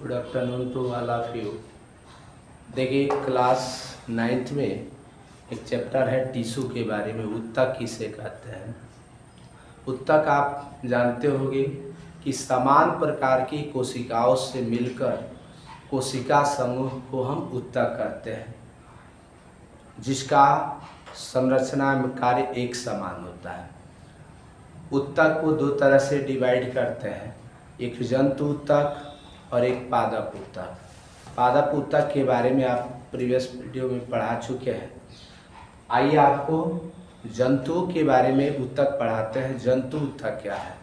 Good afternoon to all of you. देखिए class 9th में एक चैप्टर है टिश्यू के बारे में, ऊतक किसे कहते हैं। ऊतक आप जानते होंगे कि समान प्रकार की कोशिकाओं से मिलकर कोशिका समूह को हम ऊतक कहते हैं, जिसका संरचना में कार्य एक समान होता है। ऊतक को दो तरह से डिवाइड करते हैं, एक जंतु ऊतक और एक पादप ऊतक। पादप ऊतक के बारे में आप प्रीवियस वीडियो में पढ़ा चुके हैं। आइए आपको जंतुओं के बारे में ऊतक पढ़ाते हैं। जंतु ऊतक क्या है,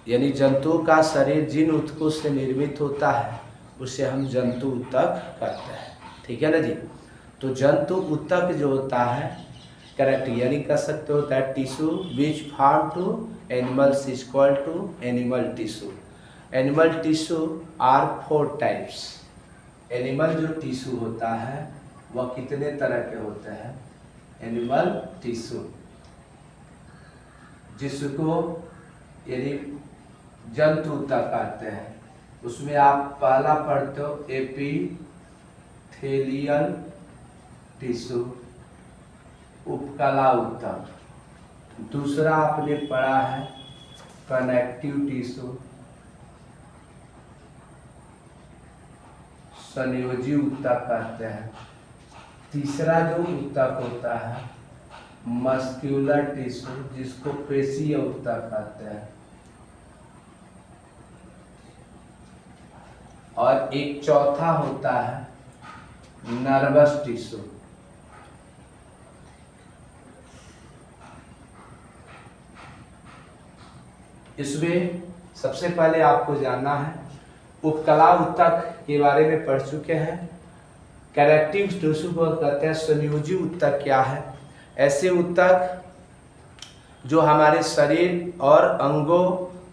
यानी जंतुओं का शरीर जिन ऊतकों से निर्मित होता है उसे हम जंतु ऊतक कहते हैं। ठीक है ना जी। तो जंतु ऊतक जो होता है करेक्ट, यानी कह सकते होता है tissue which form to animals is called to animal tissue. Animal tissue are 4 types. Animal जो टिश्यू होता है वह कितने तरह के होते हैं? एनिमल टिश्यू जिसको यानी जंतु ऊतक कहते हैं, उसमें आप पहला पढ़ते हो एपिथेलियल टिश्यू, उपकला ऊतक। दूसरा आपने पढ़ा है कनेक्टिव टिश्यू, संयोजी ऊतक कहते हैं। तीसरा जो ऊतक होता है मस्क्यूलर टिश्यू, जिसको पेशीय ऊतक कहते हैं। और एक चौथा होता है नर्वस टिश्यू। इसमें सबसे पहले आपको जानना है, उपकला ऊतक के बारे में पढ़ चुके हैं। कनेक्टिव टिश्यू को कहते हैं। संयोजी ऊतक क्या है? ऐसे ऊतक जो हमारे शरीर और अंगों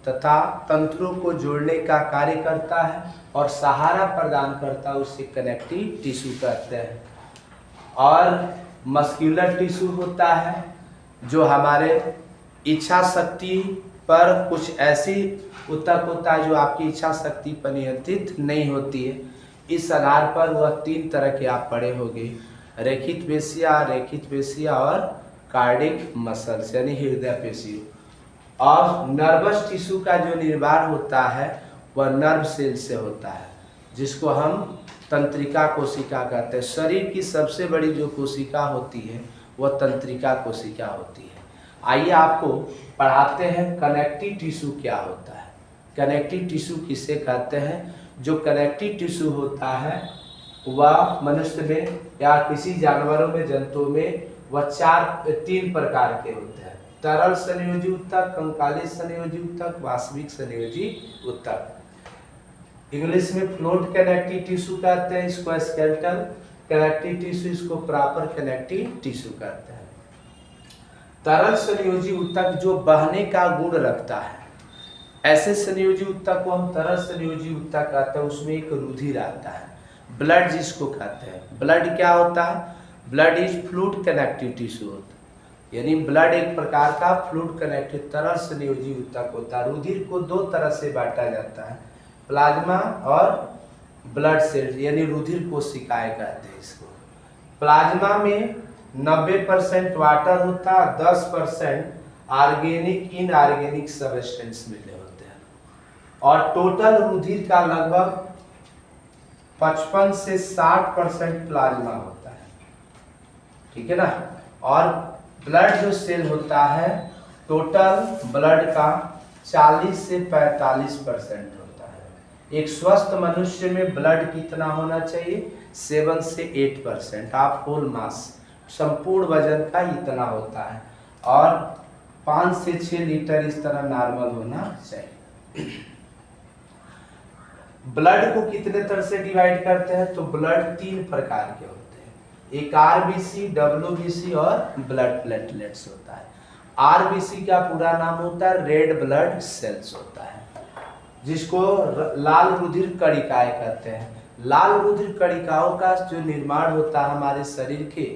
तथा तंत्रों को जोड़ने का कार्य करता है और सहारा प्रदान करता है, उसे कनेक्टिव टिश्यू कहते हैं। और मस्क्यूलर टिश्यू होता है जो हमारे इच्छा शक्ति पर कुछ ऐसी ऊतक होता है जो आपकी इच्छा शक्ति पर नियंत्रित नहीं होती है। इस आधार पर वह 3 तरह के आप पढ़े होंगे, रेखित पेशियां और कार्डिक मसल्स यानी हृदय पेशी। और नर्वस टिश्यू का जो निर्माण होता है वह नर्व सेल से होता है, जिसको हम तंत्रिका कोशिका कहते हैं। शरीर की सबसे बड़ी जो कोशिका होती है वह तंत्रिका कोशिका होती है। आइए आपको पढ़ाते हैं कनेक्टिव टिश्यू क्या होता है। कनेक्टिव टिश्यू किसे कहते हैं? जो कनेक्टिव टिश्यू होता है वह मनुष्य में या किसी जानवरों में, जंतुओं में वह 3 प्रकार के होते हैं। तरल संयोजी ऊतक, कंकाली संयोजी ऊतक, वास्तविक संयोजी ऊतक। इंग्लिश में फ्लोट कनेक्टिव टिश्यू कहते हैं इसको, स्केलेटल कनेक्टिव टिश्यू इसको प्रॉपर कनेक्टिव टिश्यू कहते हैं। तरल संयोजी ऊतक जो बहने का गुण रखता है, ऐसे संयोजी ऊतक को हम तरल संयोजी ऊतक कहते हैं। उसमें एक रुधिर आता है, ब्लड जिसको कहते हैं। ब्लड क्या होता है? Blood is fluid connective tissue होता है, यानी ब्लड एक प्रकार का फ्लूइड कनेक्टिव तरल संयोजी ऊतक होता है। रुधिर को 2 तरह से बांटा जाता है, प्लाज्मा और ब्लड सेल यानी रुधिर कोशिकाएं कहते हैं इसको। प्लाज्मा में 90% वाटर होता है, 10% ऑर्गेनिक इनऑर्गेनिक सब्सटेंस मिले होते हैं। और टोटल रुधिर का लगभग 55 से 60% प्लाज्मा होता है। ठीक है ना। और ब्लड जो सेल होता है, टोटल ब्लड का 40 से 45% होता है। एक स्वस्थ मनुष्य में ब्लड कितना होना चाहिए? 7 से 8% ऑफ होल मास, संपूर्ण वजन का इतना होता है। और 5 से 6 लीटर इस तरह नॉर्मल होना चाहिए। ब्लड को कितने तरह से डिवाइड करते हैं? तो ब्लड 3 प्रकार के होते हैं, एक आरबीसी, डब्ल्यूबीसी और ब्लड प्लेटलेट्स होता है। आरबीसी का पूरा नाम होता है रेड ब्लड सेल्स होता है, जिसको लाल रुधिर कणिकाएं कहते हैं। लाल रुधिर कणिकाओं का जो निर्माण होता है हमारे शरीर के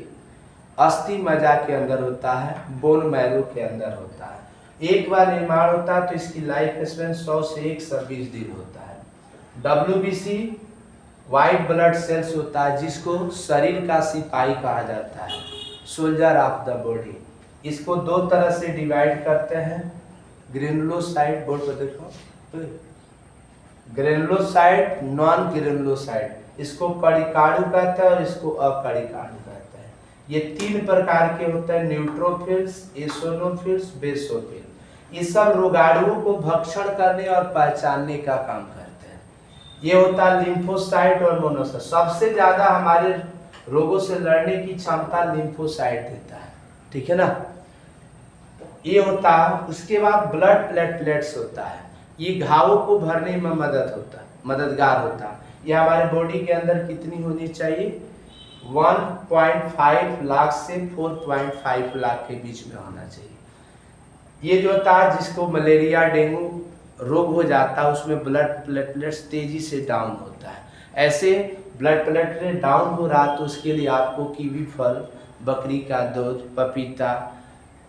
अस्थि मज्जा के अंदर होता है, बोन मैरो के अंदर होता है। एक बार निर्माण होता है तो इसकी लाइफ स्पेन 100 से 120 दिन होता है। WBC वाइट ब्लड सेल्स होता है, जिसको शरीर का सिपाही कहा जाता है, सोल्जर ऑफ द बॉडी। इसको दो तरह से डिवाइड करते हैं, ग्रेनुलोसाइट, बोर्ड पर देखो, ग्रेनुलोसाइट, नॉन ग्रेनुलोसाइट। इसको कणिकाणु कहते हैं और इसको अकणिकाणु कहते हैं। ये तीन प्रकार के होते हैं, न्यूट्रोफिल्स, एओसिनोफिल्स, बेसोफिल। ये सब रोगाणुओं को भक्षण करने और पहचानने का काम करते हैं। ये होता है लिम्फोसाइट और मोनोसाइट। सबसे ज्यादा हमारे रोगों से लड़ने की क्षमता लिम्फोसाइट देता है, ठीक है ना। ये होता है। उसके बाद ब्लड प्लेटलेट्स होता है, ये घावों को भरने में मददगार होता है। ये हमारे बॉडी के अंदर कितनी होनी चाहिए, 1.5 लाख से 4.5 लाख के बीच में होना चाहिए। ये जो होता है, जिसको मलेरिया डेंगू रोग हो जाता है, उसमें ब्लड प्लेटलेट्स तेजी से डाउन होता है। ऐसे ब्लड प्लेटलेट डाउन हो रहा तो उसके लिए आपको कीवी फल, बकरी का दूध, पपीता,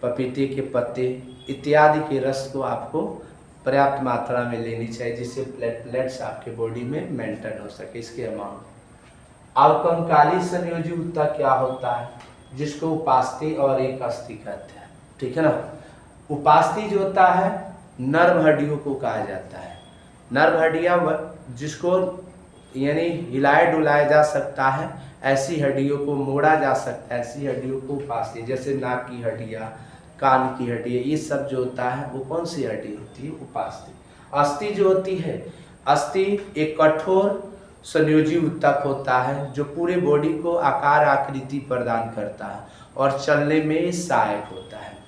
पपीते के पत्ते इत्यादि के रस को आपको पर्याप्त मात्रा में लेनी चाहिए, जिससे प्लेटलेट्स आपके बॉडी में मेंटेन हो सके इसके अमाउंट। अब कंकाली संयोजी ऊतक क्या होता है, जिसको उपास्थि और एक अस्थि कहते हैं, ठीक है ना। उपास्थि जो होता है, नर्व हड्डियों को कहा जाता है। नर्व हड्डियां जिसको यानी हिलाए डुलाया जा सकता है, ऐसी हड्डियों को मोड़ा जा सकता है, ऐसी हड्डियों को उपास्थि, जैसे नाक की हड्डियां, कान की हड्डियां, ये सब जो होता है वो कौन सी हड्डी होती है, उपास्थि। अस्थि जो होती है, अस्थि एक कठोर संयोजी ऊतक होता है, जो पूरे बॉडी को आकार आकृति प्रदान करता है और चलने में सहायक होता है।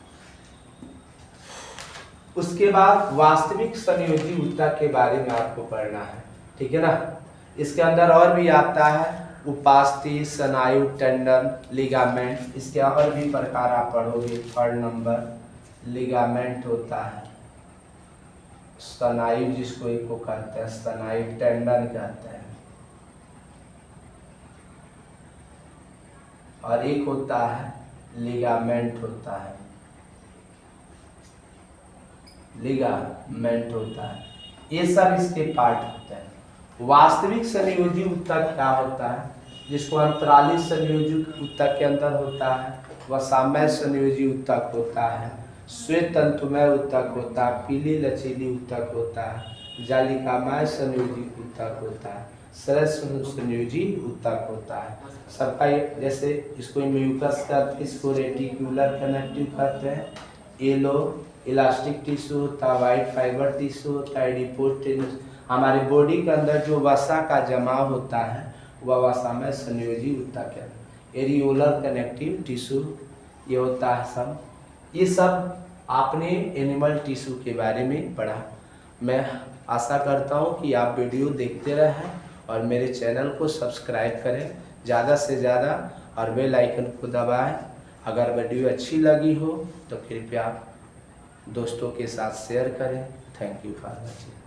उसके बाद वास्तविक संयोजी ऊतक के बारे में आपको पढ़ना है, ठीक है ना। इसके अंदर और भी आता है उपास्थि, स्नायु, टेंडन, लिगामेंट। इसके और भी प्रकार आप पढ़ोगे। थर्ड नंबर लिगामेंट होता है, स्नायु जिसको एक को कहते हैं, स्नायु, टेंडन कहते हैं, और एक होता है लिगामेंट होता है, लिगामेंट होता है। ये सब इसके पार्ट होते हैं। वास्तविक संयोजी ऊतक क्या होता है, जिसको अंतराली संयोजी ऊतक के अंदर होता है, वसामय संयोजी ऊतक होता है, श्वेत तंतुमय ऊतक होता है, पीली लचीली ऊतक होता है, जालिकामय संयोजी ऊतक होता है, सरल संयोजी ऊतक होता है। सबका जैसे इसको म्यूकस कहते हैं, इसको रेटिकुलर कनेक्टिव कहते हैं, येलो इलास्टिक टिश्यू होता है, वाइट फाइबर टिश्यू होता है, एडिपोज। हमारे बॉडी के अंदर जो वसा का जमाव होता है वह वसामय संयोजी ऊतक है, एरियोलर कनेक्टिव टिश्यू ये होता है। सब ये सब आपने एनिमल टिश्यू के बारे में पढ़ा। मैं आशा करता हूँ कि आप वीडियो देखते रहें और मेरे चैनल को सब्सक्राइब करें ज़्यादा से ज़्यादा और बेल आइकन को दबाएं। अगर वीडियो अच्छी लगी हो तो कृपया दोस्तों के साथ शेयर करें। Thank you for watching.